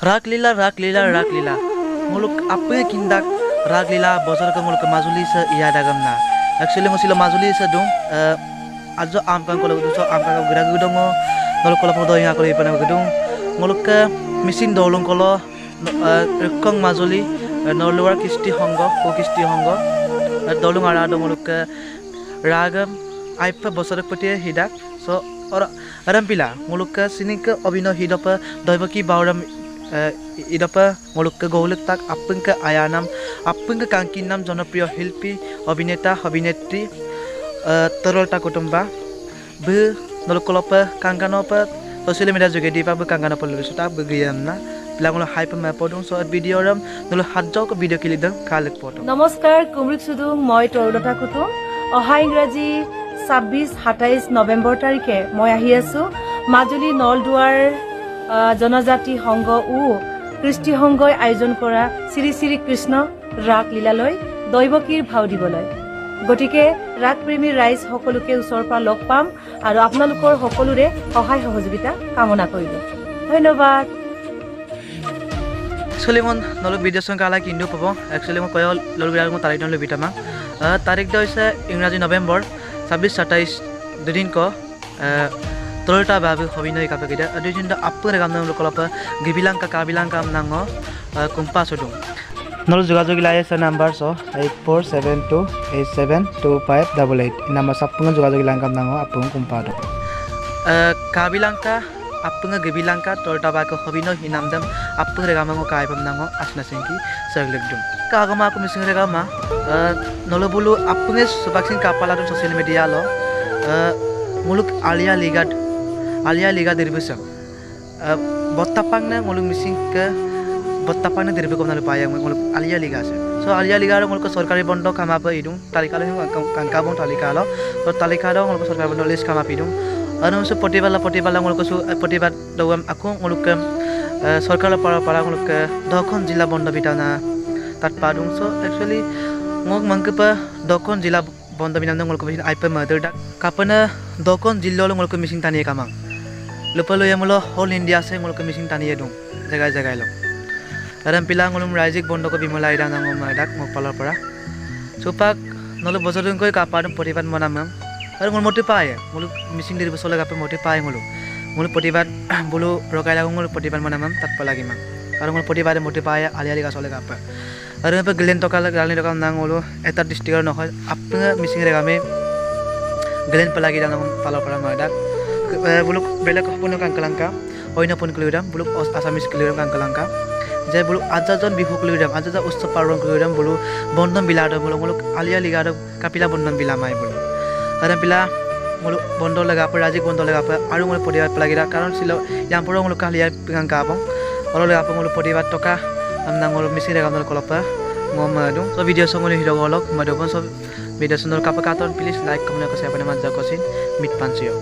Raglila, raglila, raglila. Muluk apa yang kindak raglila bosor ke muluk mazuli se iya dagam na. Actually ngusila mazuli se dong. Ajo am kan kalau tu so am kan gerak gedong ngo. Nol kalau foto yang aku lihat pada gedong. Muluk ke mesin dolong kalau rekong mazuli nol luar kisti honggo, ko kisti honggo. Dolong ada muluk ke ragam. Aipa bosor peti hidak. So orang pila muluk ke sini ke obino hidup doiba ki bauram idapa muluk ke goulek tak apeng ke ayanam apeng ke kangkin nam jonopriyo hilpi abhineta abhinetri terolta kutumba be noluk kolopa kangkanopa sosial media juga di pa be kangkanopa lusuta be giyamna pilangolo hype ma podung so video ram noluk hadjau ke video kilidang kalek podung নমস্কাৰ কুমৰিক সুদুং মই তৰুলতা কুতুম অহা ইংৰাজী 26-27 নৱেম্বৰ তাৰিখে মই আহি আছো মাজুলী নলদুৱাৰ জনজাতি সংঘ ও কৃষ্টি সংঘই আয়োজন কৰা শ্ৰী শ্ৰী কৃষ্ণ ৰাগ লীলালৈ দৈৱকীৰ ভাও দিবলৈ গতিকে ৰাগ প্ৰেমী ৰাইজ সকলোকে ওচৰৰ পৰা লগ পাম আৰু আপোনালোকৰ সকলোৰে সহায় সহযোগিতা কামনা কৰিলো ধন্যবাদ Actually mon noluk video song kala kindu pabo actually mon koyo lolu biar mon tarik don lebih tama tarik do isa Ingraji November 26-27 dudin ko Tolta babu hobinoi ka pagida adujin da apur gam nang kolapa gibilang ka kabilang kam nango kumpa sudung nol jogajog ilaya sa number so 8472872588 nama sapung jogajog ilang kam nango apung kumpa do kabilang ka apung gibilang ka tolta ba ko hobino hinamdam apur gam nango kai pam nango asna singki saglegdum ka agama aku mising rega ma nolobulu apung subaksin kapala do social media lo muluk alia liga dirbusam bottapang na muluk mising ke bottapang na dirbu ko na lupayang muluk alia liga se so alia liga ro muluk sarkari bondo kama pa idung talikalo kangka bong talikalo to talikalo muluk sarkari bondo list kama pidung anu so potibala muluk so potibat dawam aku muluk sarkar para muluk dokhon jilla bondo bitana tat padung so actually ngok mangkepa dokhon jilla bondo binam ngol ko bisin aipa mother dak kapana dokon jillo ngol ko missing tani kamang lupalo yamulo whole india se ngol ko missing tani edung jaga lo aram pila ngolum rajik bondo ko bimola ida nangom dak mokpalor para supak nolo bojodung koi kapadum poribat monamam ar ngol moti pae ngol missing dir bosole kape moti pae ngol poribat bulu rokai lagu ngol poribat monamam tatpa lagi mang ar ngol poribat moti pae aliali ka sole kape আর এপে গলেন টকাল নাং হলো এটা ডিস্ট্ৰিক্টৰ নহয় আপনা missing ৰেগামে গলেন পলাগি দান পালৰ পৰা মই ডাক বুলুক বেলেগ কোনো কাংকলাংকা অন্য পন কলিৰাম বুলুক আসামিস কলিৰাম কাংকলাংকা যে বুলুক আজাজন বিহু কলিৰাম আজাজা উৎসৱ পালন কলিৰাম বুলু বন্ধন বিলাদ বুলুক আলিয়া লিগাদ কাপিলা বন্ধন বিলামাই বুলু আৰু পিলা মুলু বন্ধ লগা পৰ ৰাজিক বন্ধ লগা পৰ আৰু মই পডিবাত পলাগিৰা কাৰণ ছিল ইয়াম পৰ মুলু কালিয়া কাংকা আপং অল লগা পৰ মুলু পডিবাত টকা nangol misi rega nol kolopa ngom adu so video songoni hido golok madopon so video sonor kapakaton please like comment ko siapa nama jakosin mit pansio